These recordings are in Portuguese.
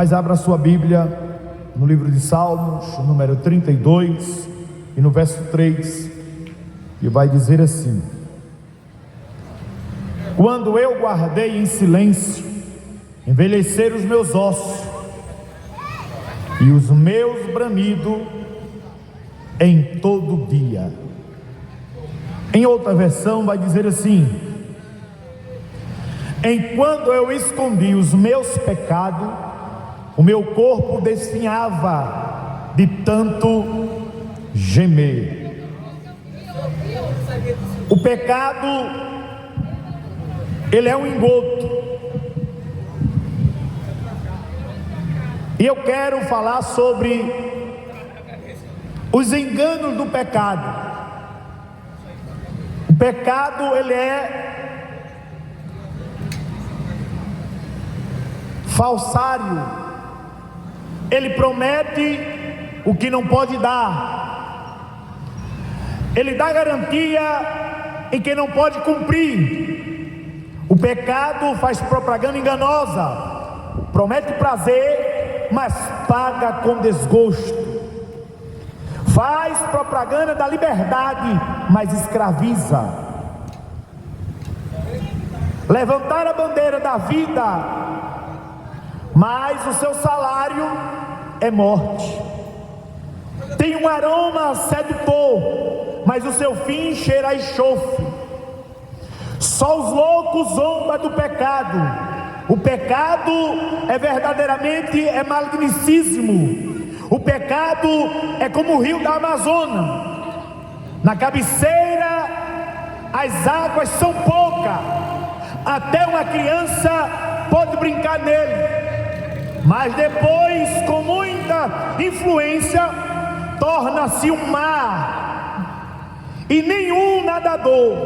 Mas abra sua Bíblia no livro de Salmos, número 32, e no verso 3, e vai dizer assim: quando eu guardei em silêncio, envelheceram os meus ossos, e os meus bramidos em todo dia. Em outra versão vai dizer assim: enquanto eu escondi os meus pecados, o meu corpo desfinhava de tanto gemer. O pecado, ele é um engodo. E eu quero falar sobre os enganos do pecado. O pecado, ele é falsário. Ele promete o que não pode dar. Ele dá garantia em que não pode cumprir. O pecado faz propaganda enganosa. Promete prazer, mas paga com desgosto. Faz propaganda da liberdade, mas escraviza. Levantar a bandeira da vida, mas o seu salário é morte. Tem um aroma sedutor, mas o seu fim cheira a enxofre. Só os loucos zombam do pecado. O pecado é verdadeiramente malignicíssimo. O pecado é como o rio da Amazônia. Na cabeceira as águas são poucas, até uma criança pode brincar nele, mas depois, com muita influência, torna-se um mar, e nenhum nadador,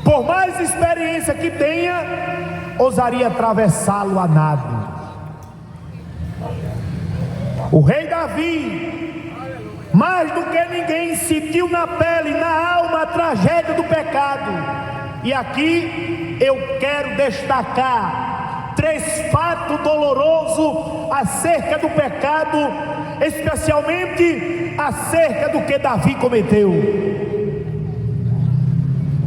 por mais experiência que tenha, ousaria atravessá-lo a nado. O rei Davi, mais do que ninguém, sentiu na pele, na alma, a tragédia do pecado. E aqui eu quero destacar 3 fatos dolorosos acerca do pecado, especialmente acerca do que Davi cometeu.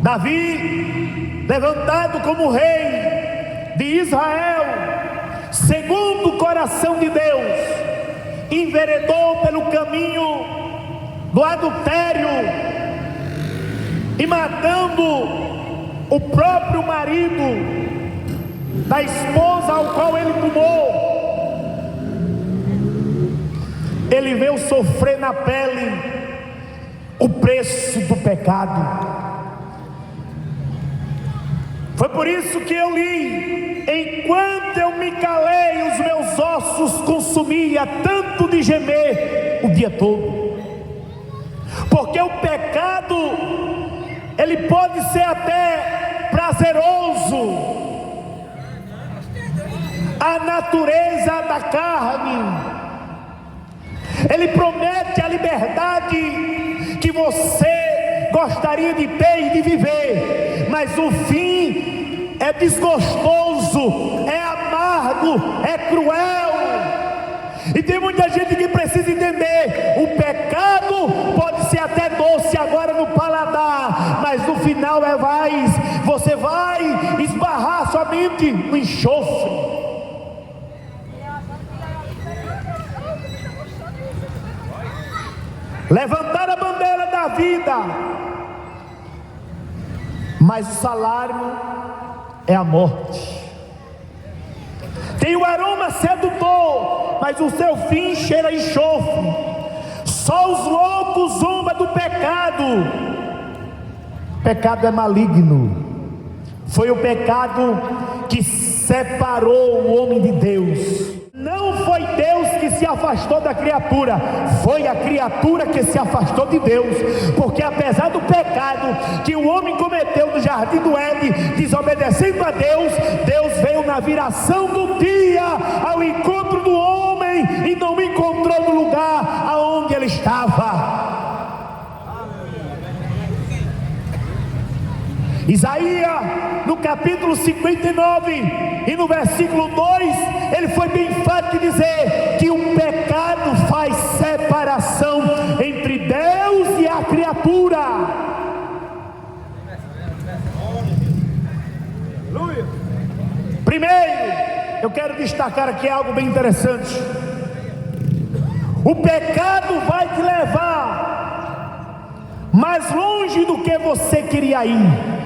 Davi, levantado como rei de Israel, segundo o coração de Deus, enveredou pelo caminho do adultério e matando o próprio marido da esposa ao qual ele tomou. Ele veio sofrer na pele o preço do pecado. Foi por isso que eu li: enquanto eu me calei, os meus ossos consumia tanto de gemer o dia todo. Porque o pecado, ele pode ser até prazeroso. A natureza da carne, ele promete a liberdade que você gostaria de ter e de viver, mas o fim é desgostoso, é amargo, é cruel. E tem muita gente que precisa entender: o pecado pode ser até doce agora no paladar, mas no final você vai esbarrar somente no enxofre. Levantar a bandeira da vida, mas o salário é a morte. Tem o aroma sedutor, mas o seu fim cheira a enxofre. Só os loucos zombam do pecado. O pecado é maligno. Foi o pecado que separou o homem de Deus. Não foi Deus que se afastou da criatura, foi a criatura que se afastou de Deus. Porque apesar do pecado que o homem cometeu no jardim do Éden, desobedecendo a Deus, Deus veio na viração do dia ao encontro do homem e não encontrou no lugar aonde ele estava. Isaías, no capítulo 59 e no versículo 2, ele foi bem enfático em dizer que o pecado faz separação entre Deus e a criatura. Primeiro, eu quero destacar aqui algo bem interessante. O pecado vai te levar mais longe do que você queria ir.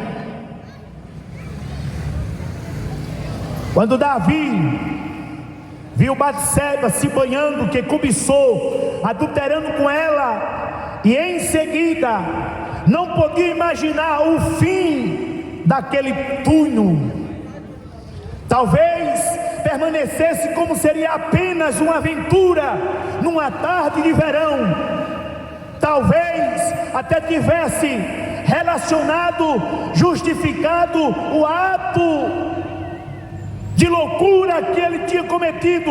Quando Davi viu Batseba se banhando, que cobiçou, adulterando com ela, e em seguida não podia imaginar o fim daquele túnel. Talvez permanecesse como seria apenas uma aventura numa tarde de verão. Talvez até tivesse relacionado, justificado o ato de loucura que ele tinha cometido,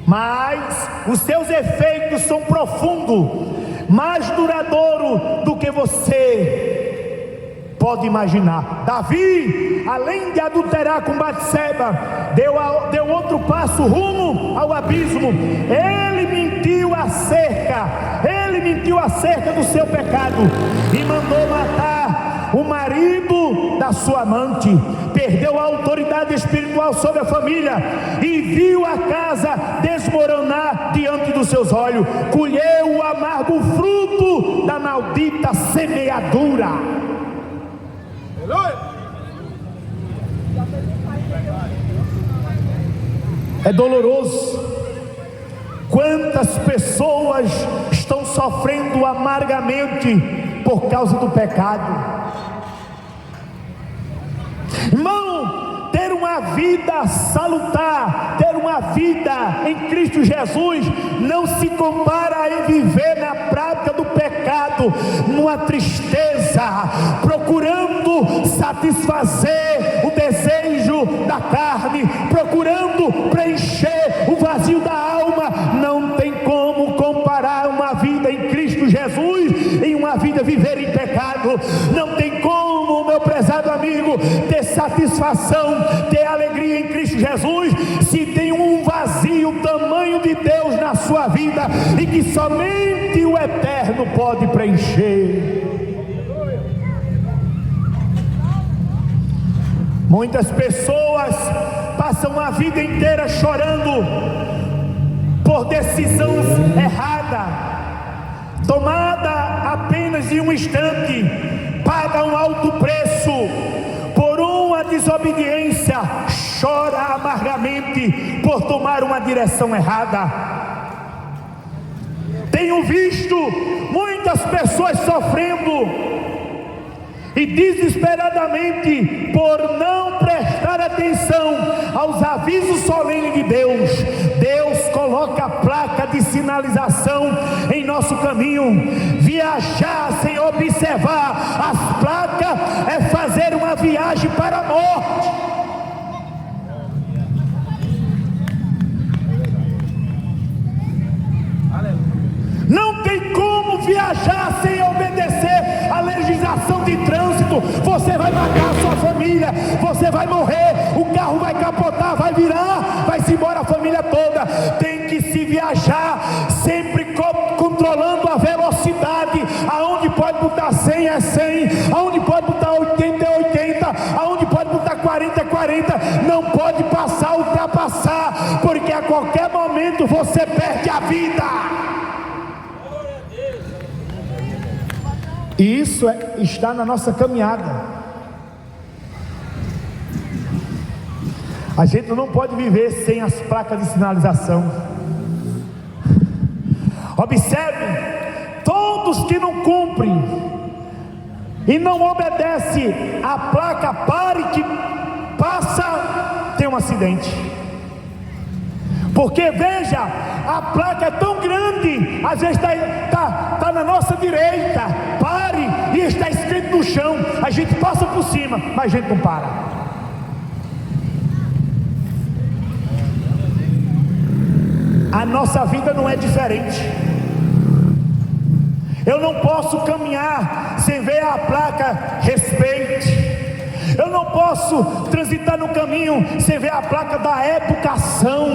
mas os seus efeitos são profundos, mais duradouros do que você pode imaginar. Davi, além de adulterar com Batseba, deu outro passo rumo ao abismo. Ele mentiu acerca do seu pecado e mandou matar o marido da sua amante. Perdeu a autoridade espiritual sobre a família e viu a casa desmoronar diante dos seus olhos. Colheu o amargo fruto da maldita semeadura. É doloroso. Quantas pessoas estão sofrendo amargamente por causa do pecado. Irmão, ter uma vida salutar, ter uma vida em Cristo Jesus, não se compara em viver na prática do pecado, numa tristeza, procurando satisfazer o desejo da carne, procurando preencher o vazio da alma. Não tem como comparar uma vida em Cristo Jesus em uma vida viver em pecado. Não tem como, meu prezado amigo, ter satisfação, ter alegria em Cristo Jesus, se tem um vazio tamanho de Deus na sua vida e que somente o Eterno pode preencher. Muitas pessoas passam a vida inteira chorando por decisão errada, tomada apenas em um instante, paga um alto preço por uma desobediência, chora amargamente por tomar uma direção errada. Tenho visto muitas pessoas sofrendo e desesperadamente por não prestar atenção aos avisos solenes de Deus. Deus coloca a placa de sinalização em nosso caminho. Viajar sem observar as placas é fazer uma viagem para a morte. Não tem como viajar sem obedecer a legislação de trânsito. Você vai matar a sua família, você vai morrer, o carro vai capotar, vai virar, vai-se embora a família toda. Tem que se viajar sempre controlando a velocidade. Aonde pode botar 100 é 100, aonde pode botar 80 é 80, aonde pode botar 40 é 40. Não pode passar, ultrapassar, porque a qualquer momento você perde a vida. E isso está na nossa caminhada. A gente não pode viver sem as placas de sinalização. Observe, todos que não cumprem e não obedecem a placa pare que passa, tem um acidente. Porque veja, a placa é tão grande, às vezes está na nossa direita, pare, e está escrito no chão, a gente passa por cima, mas a gente não para. A nossa vida não é diferente. Eu não posso caminhar sem ver a placa respeite. Eu não posso transitar no caminho sem ver a placa da educação.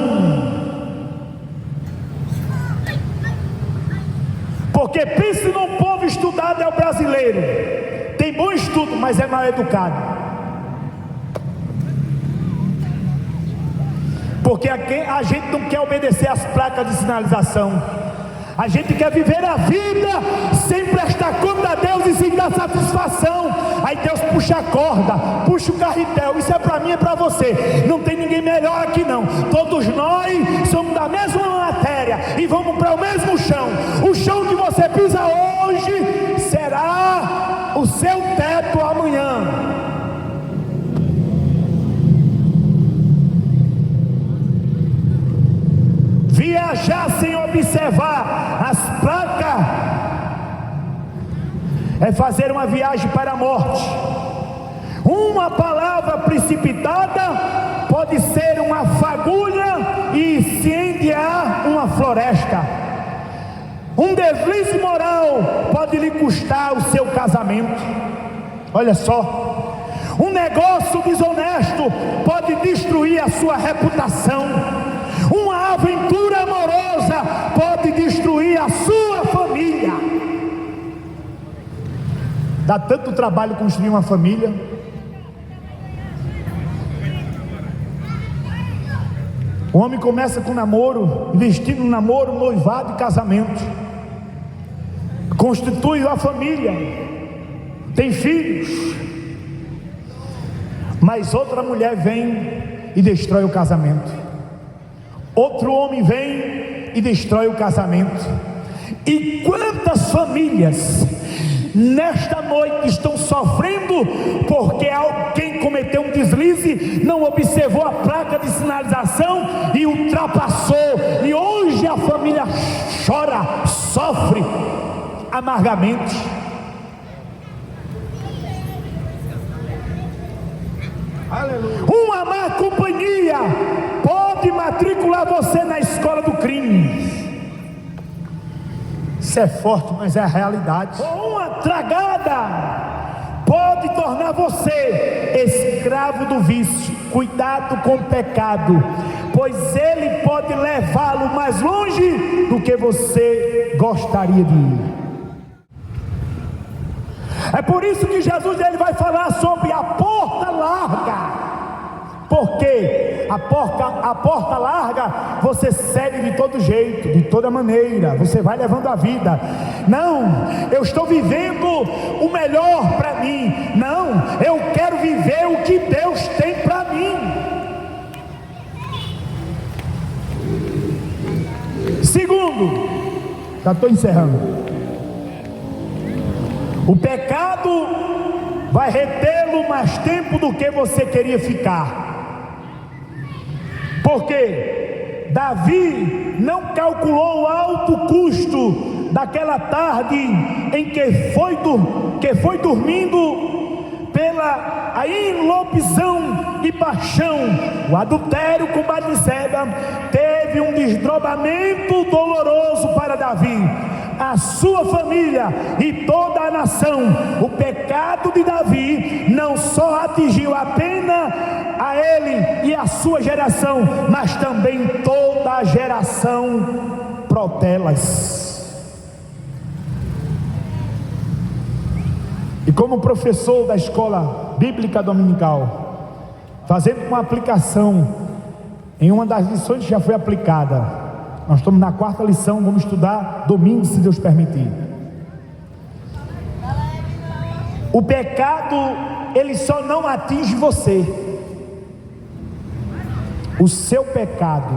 Porque pense num povo estudado, é o brasileiro. Tem bom estudo, mas é mal educado. Porque a gente não quer obedecer às placas de sinalização. A gente quer viver a vida sem prestar conta a Deus e sem dar satisfação. Aí Deus puxa a corda, puxa o carretel. Isso é para mim, é para você. Não tem ninguém melhor aqui não. Todos nós somos da mesma matéria e vamos para o mesmo chão. O chão que você pisa hoje será o seu teto amanhã. Viajar sem observar as placas é fazer uma viagem para a morte. Uma palavra precipitada pode ser uma fagulha e incendiar uma floresta. Um deslize moral pode lhe custar o seu casamento. Olha só, um negócio desonesto pode destruir a sua reputação. Uma aventura amorosa pode destruir a sua família. Dá tanto trabalho construir uma família. O homem começa com namoro, investindo no namoro, noivado e casamento. Constitui a família, tem filhos. Mas outra mulher vem e destrói o casamento. Outro homem vem e destrói o casamento. E quantas famílias nesta noite estão sofrendo porque alguém cometeu um deslize, não observou a placa de sinalização e ultrapassou, e hoje a família chora, sofre amargamente. Aleluia. Uma má companhia pode matricular você na escola do crime. Isso é forte, mas é a realidade. Ou uma tragada pode tornar você escravo do vício. Cuidado com o pecado, pois ele pode levá-lo mais longe do que você gostaria de ir. É por isso que Jesus ele vai falar sobre a porta larga. Porque a porta larga você segue de todo jeito, de toda maneira, você vai levando a vida. Não, eu estou vivendo o melhor para mim. Não, eu quero viver o que Deus tem para mim. Segundo, já estou encerrando. O pecado vai retê-lo mais tempo do que você queria ficar. Porque Davi não calculou o alto custo daquela tarde em que foi dormindo pela a enloupição de paixão. O adultério com Batseba teve um desdobramento doloroso para Davi, a sua família e toda a nação. O pecado de Davi não só atingiu apenas a ele e a sua geração, mas também toda a geração protelas. E como professor da escola bíblica dominical, fazendo uma aplicação em uma das lições que já foi aplicada, nós estamos na 4ª lição, vamos estudar domingo, se Deus permitir. O pecado, ele só não atinge você. O seu pecado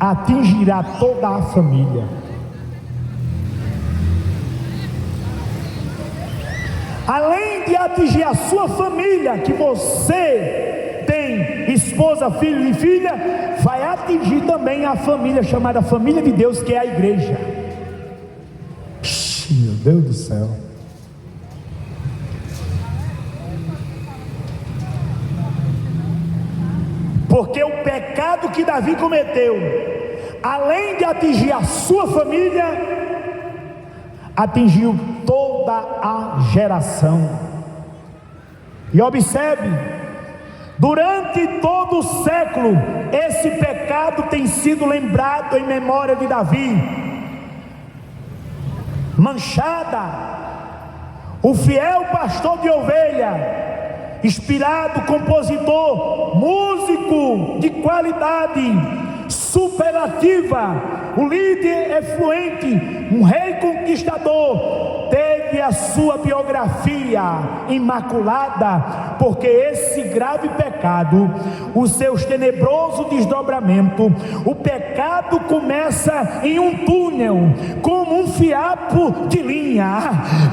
atingirá toda a família. Além de atingir a sua família, que você tem esposa, filho e filha, vai atingir também a família chamada família de Deus, que é a igreja. Meu Deus do céu. Porque o pecado que Davi cometeu, além de atingir a sua família, atingiu toda a geração. E observe, durante todo o século, esse pecado tem sido lembrado em memória de Davi. Manchada, o fiel pastor de ovelha, inspirado compositor, músico de qualidade superlativa, o líder efluente, um rei conquistador, teve a sua biografia imaculada, porque esse grave pecado, os seus tenebrosos desdobramentos, o pecado começa em um túnel, como um fiapo de linha,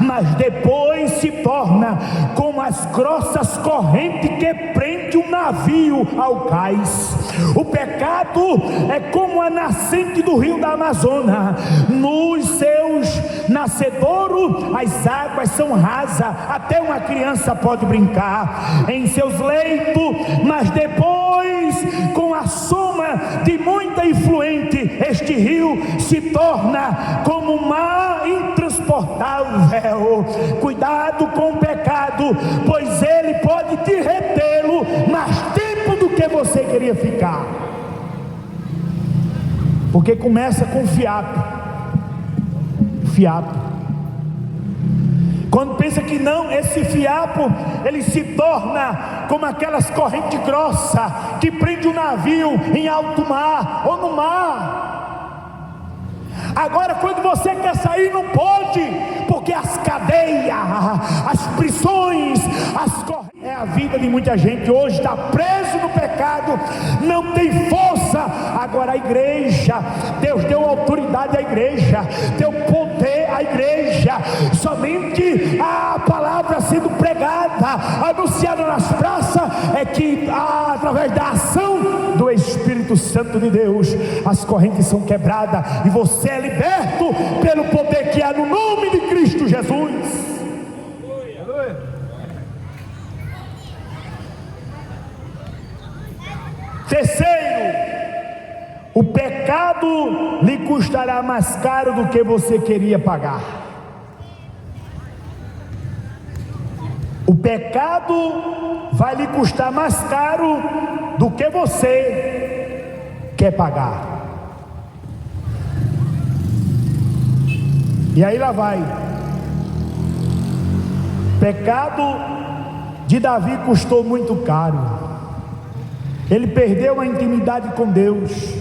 mas depois se torna como as grossas correntes que prende um navio ao cais. O pecado é como a nascente do rio da Amazônia, nos seus nascedouros as águas são rasas, até uma criança pode brincar em seus leitos, mas depois, com a soma de muita influente, este rio se torna como um mar intransportável. Cuidado com o pecado, pois ele pode te retê-lo mais tempo do que você queria ficar, porque começa com fiapo. Quando pensa que não, esse fiapo, ele se torna como aquelas correntes grossas que prende um navio em alto mar ou no mar. Agora quando você quer sair, não pode, porque as cadeias, as prisões, as correntes, é a vida de muita gente hoje, está preso no pecado, não tem força. Agora a igreja, Deus deu autoridade à igreja, deu poder à igreja, somente a palavra sendo pregada, anunciada nas praças, é que através da ação do Espírito Santo de Deus, as correntes são quebradas, e você é liberto pelo poder que há no nome de Cristo Jesus. Terceiro, o pecado lhe custará mais caro do que você queria pagar. O pecado vai lhe custar mais caro do que você quer pagar. E aí lá vai. O pecado de Davi custou muito caro. Ele perdeu a intimidade com Deus.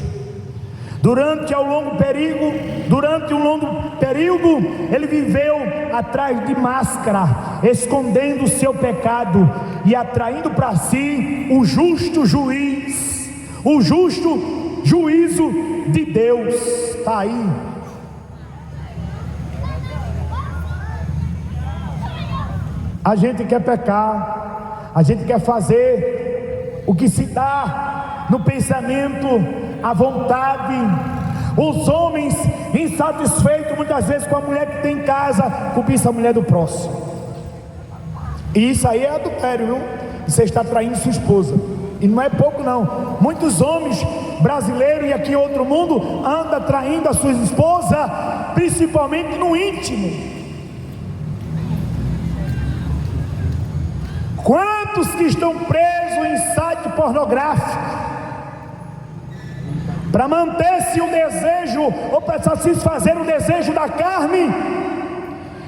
Durante um longo período, ele viveu atrás de máscara, escondendo o seu pecado e atraindo para si o justo juiz, o justo juízo de Deus. Está aí. A gente quer pecar, a gente quer fazer o que se dá no pensamento, à vontade. Os homens insatisfeitos muitas vezes com a mulher que tem em casa, cobiça a mulher do próximo. E isso aí é adultério, viu? Você está traindo sua esposa. E não é pouco não. Muitos homens brasileiros e aqui em outro mundo andam traindo a sua esposa, principalmente no íntimo. Quantos que estão presos em site pornográfico para manter-se o desejo, ou para satisfazer o desejo da carne?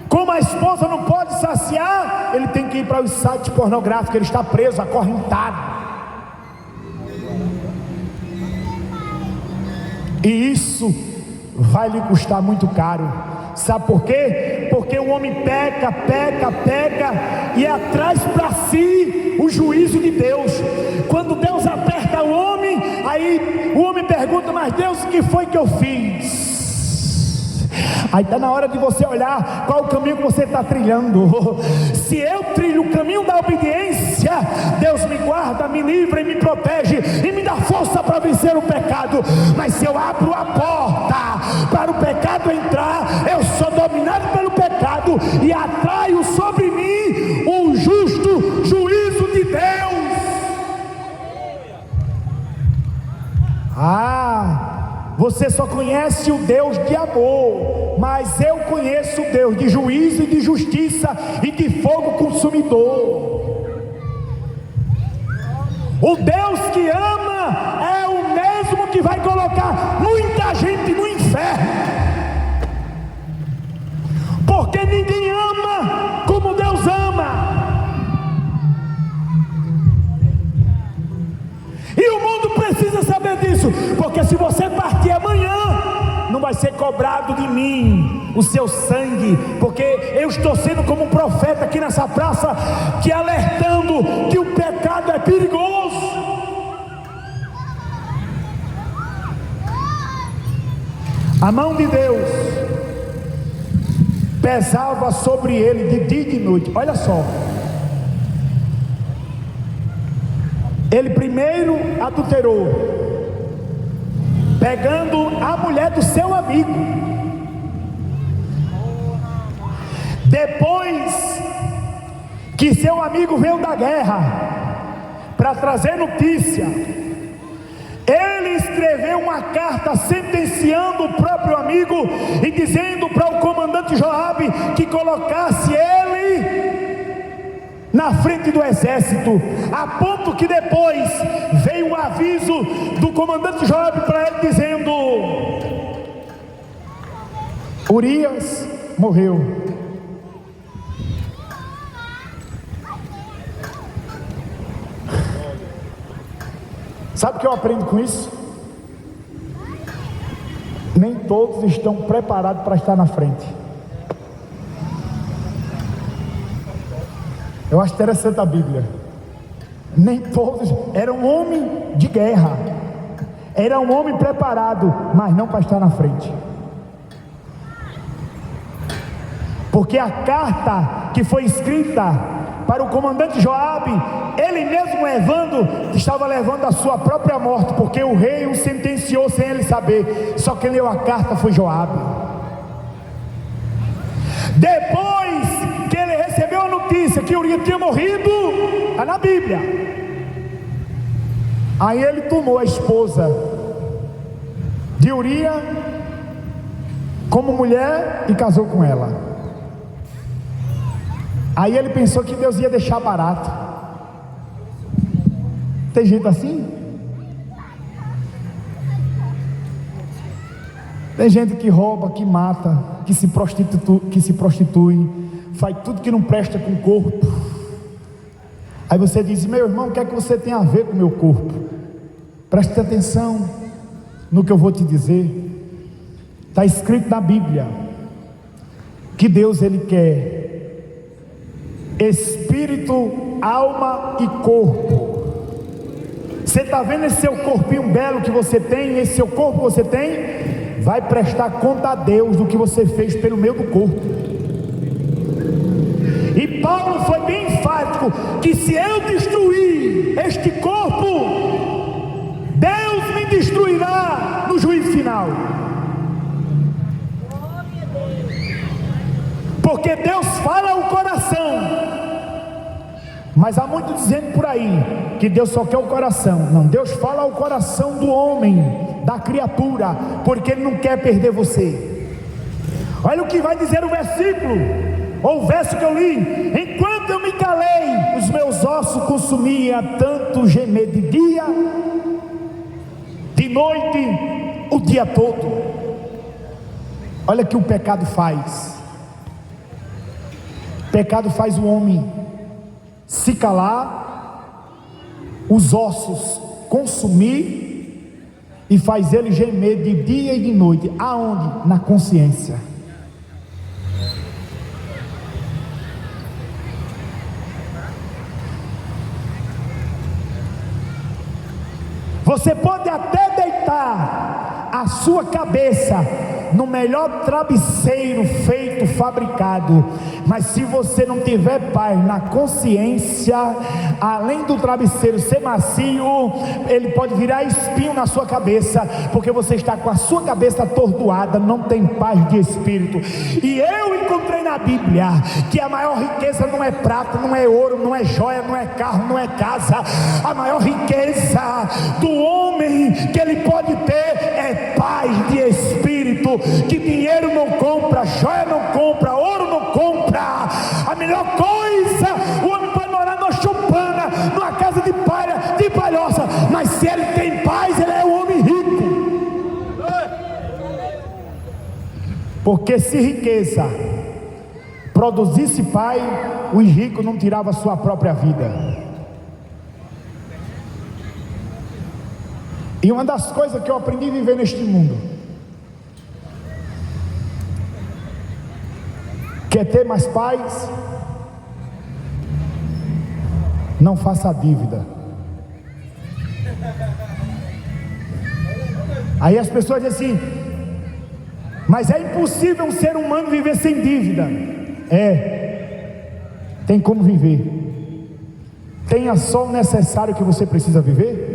Como a esposa não pode saciar, ele tem que ir para o site pornográfico, ele está preso, acorrentado. E isso vai lhe custar muito caro. Sabe por quê? Porque o homem peca e atrai para si o juízo de Deus. Quando Deus aperta o homem, aí o homem pergunta: mas Deus, o que foi que eu fiz? Aí está na hora de você olhar qual o caminho que você está trilhando. Se eu trilho o caminho da obediência, Deus me guarda, me livra e me protege e me dá força para vencer o pecado. Mas se eu abro a porta para o pecado entrar, eu sou dominado pelo pecado e atraio sobre mim o justo juízo de Deus. Você só conhece o Deus de amor, mas eu conheço o Deus de juízo e de justiça e de fogo consumidor. O Deus que ama é o mesmo que vai colocar muita gente no inferno, porque ninguém ama como Deus ama. E o mundo precisa saber disso, porque se você partir amanhã, não vai ser cobrado de mim o seu sangue, porque eu estou sendo como um profeta aqui nessa praça, que alertando que o pecado é perigoso. A mão de Deus pesava sobre ele de dia e de noite. Olha só, ele primeiro adulterou, pegando a mulher do seu amigo. Depois que seu amigo veio da guerra para trazer notícia, ele escreveu uma carta sentenciando o próprio amigo e dizendo para o comandante Joabe que colocasse ele na frente do exército, a ponto que depois veio o aviso do comandante Joabe para ele dizendo: Urias morreu. Sabe o que eu aprendo com isso? Nem todos estão preparados para estar na frente. Eu acho interessante a Bíblia. Nem todos. Era um homem de guerra, era um homem preparado, mas não para estar na frente. Porque a carta que foi escrita para o comandante Joabe, ele mesmo estava levando a sua própria morte, porque o rei o sentenciou sem ele saber. Só quem leu a carta foi Joabe. Depois que ele recebeu a notícia que Urias tinha morrido, está na Bíblia, aí ele tomou a esposa de Urias como mulher e casou com ela. Aí ele pensou que Deus ia deixar barato. Tem gente assim? Tem gente que rouba, que mata, que se prostitui, faz tudo que não presta com o corpo. Aí você diz: meu irmão, o que é que você tem a ver com o meu corpo? Preste atenção no que eu vou te dizer. Está escrito na Bíblia que Deus, ele quer espírito, alma e corpo. Você está vendo esse seu corpinho belo que você tem, esse seu corpo que você tem? Vai prestar conta a Deus do que você fez pelo meio do corpo. E Paulo foi bem enfático, que se eu destruir este corpo, Deus me destruirá no juízo final. Porque Deus fala ao coração. Mas há muito dizendo por aí que Deus só quer o coração. Não, Deus fala ao coração do homem, da criatura, porque Ele não quer perder você. Olha o que vai dizer o versículo, ou o verso que eu li: enquanto eu me calei, os meus ossos consumiam tanto gemer de dia, de noite, o dia todo. Olha o que o pecado faz. O pecado faz o homem se calar, os ossos consumir, e faz ele gemer de dia e de noite. Aonde? Na consciência. Você pode até deitar a sua cabeça no melhor travesseiro feito, fabricado, mas se você não tiver paz na consciência, além do travesseiro ser macio, ele pode virar espinho na sua cabeça, porque você está com a sua cabeça atordoada, não tem paz de espírito. E eu encontrei na Bíblia que a maior riqueza não é prata, não é ouro, não é joia, não é carro, não é casa. A maior riqueza do homem que ele pode ter é paz de espírito, que dinheiro não compra, joia não compra, ouro não compra. A melhor coisa, o homem pode morar numa choupana, numa casa de palha, de palhoça, Porque se riqueza produzisse pai, os ricos não tiravam a sua própria vida. E uma das coisas que eu aprendi a viver neste mundo, quer ter mais paz? Não faça dívida. Aí as pessoas dizem assim: mas é impossível um ser humano viver sem dívida. Tem como viver. Tenha só o necessário que você precisa viver.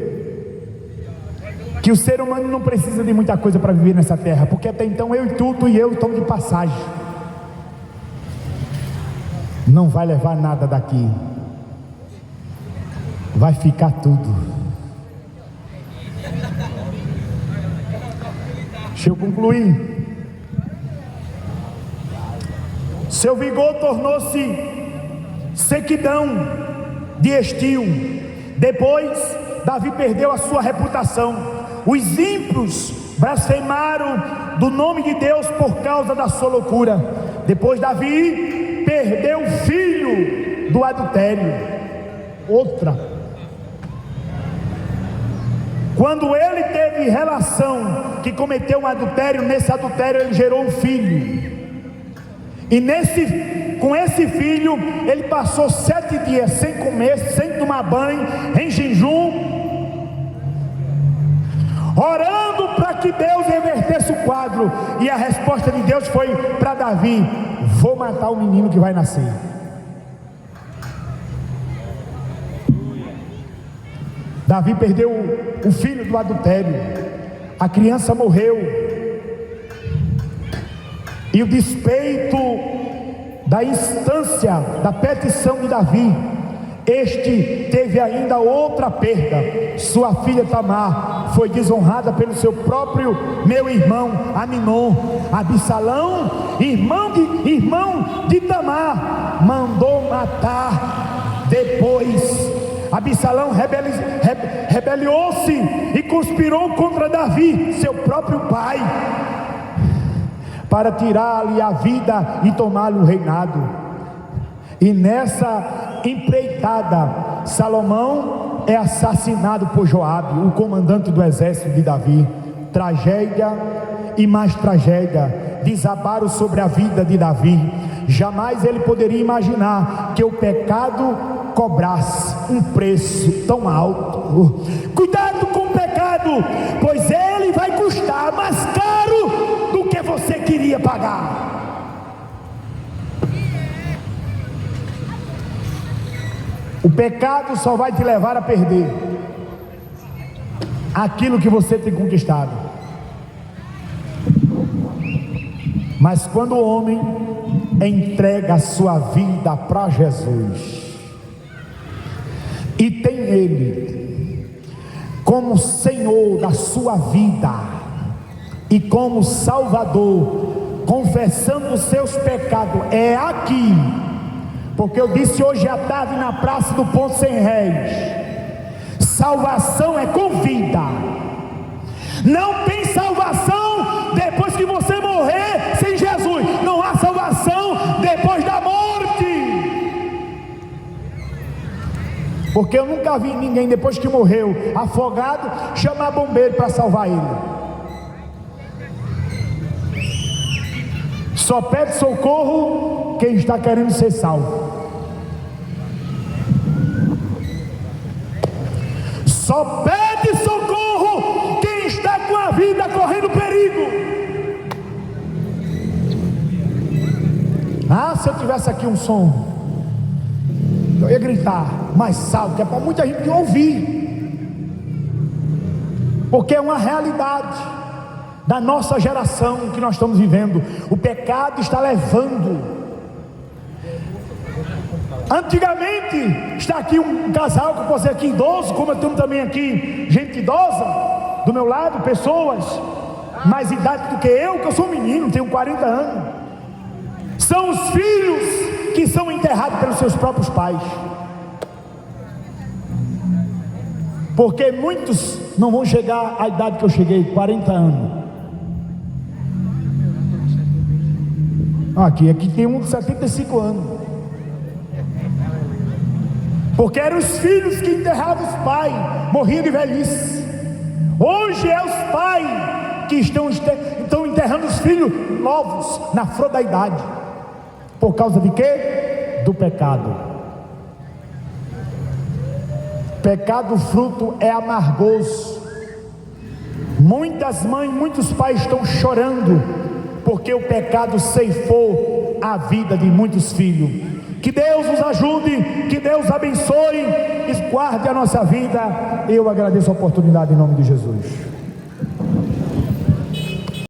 Que o ser humano não precisa de muita coisa para viver nessa terra, porque até então eu e eu estamos de passagem. Não vai levar nada daqui, vai ficar tudo. Deixa eu concluir. Seu vigor tornou-se sequidão de estio. Depois Davi perdeu a sua reputação. Os ímpios blasfemaram do nome de Deus por causa da sua loucura. Depois Davi perdeu o filho do adultério. Quando ele teve relação, que cometeu um adultério, nesse adultério ele gerou um filho. E com esse filho ele passou 7 dias sem comer, sem tomar banho, em jejum, orando para que Deus revertesse o quadro. E a resposta de Deus foi para Davi: vou matar o menino que vai nascer. Davi perdeu o filho do adultério. A criança morreu. E o despeito da instância, da petição de Davi, este teve ainda outra perda. Sua filha Tamar foi desonrada pelo seu próprio irmão Aminon. Absalão, irmão de Tamar, mandou matar. Depois Absalão rebelou-se e conspirou contra Davi, seu próprio pai, para tirar-lhe a vida e tomar-lhe o reinado. E nessa empreitada, Salomão é assassinado por Joabe, o comandante do exército de Davi. Tragédia e mais tragédia desabaram sobre a vida de Davi. Jamais ele poderia imaginar que o pecado cobrasse um preço tão alto. Cuidado com o pecado, pois ele vai custar mais caro do que você queria pagar. O pecado só vai te levar a perder aquilo que você tem conquistado. Mas quando o homem entrega a sua vida para Jesus e tem Ele como Senhor da sua vida e como Salvador, confessando os seus pecados, é aqui, porque eu disse hoje à tarde na Praça do Ponto Sem Réis: salvação é com vida. Não tem salvação depois que você morrer sem Jesus. Não há salvação depois da morte. Porque eu nunca vi ninguém depois que morreu afogado chamar bombeiro para salvar ele. Só pede socorro quem está querendo ser salvo. Só pede socorro quem está com a vida correndo perigo. Se eu tivesse aqui um som, eu ia gritar mais alto, que é para muita gente ouvir, porque é uma realidade da nossa geração que nós estamos vivendo. O pecado está levando. Antigamente, está aqui um casal que eu posso dizer aqui idoso, como eu tenho também aqui gente idosa do meu lado, pessoas mais idade do que eu sou um menino, tenho 40 anos. São os filhos que são enterrados pelos seus próprios pais, porque muitos não vão chegar à idade que eu cheguei, 40 anos. Aqui tem um de 75 anos. Porque eram os filhos que enterravam os pais, morriam de velhice. Hoje é os pais que estão enterrando os filhos novos, na flor da idade. Por causa de quê? Do pecado. Pecado, fruto é amargoso. Muitas mães, muitos pais estão chorando, porque o pecado ceifou a vida de muitos filhos. Que Deus nos ajude, que Deus abençoe e guarde a nossa vida. Eu agradeço a oportunidade em nome de Jesus.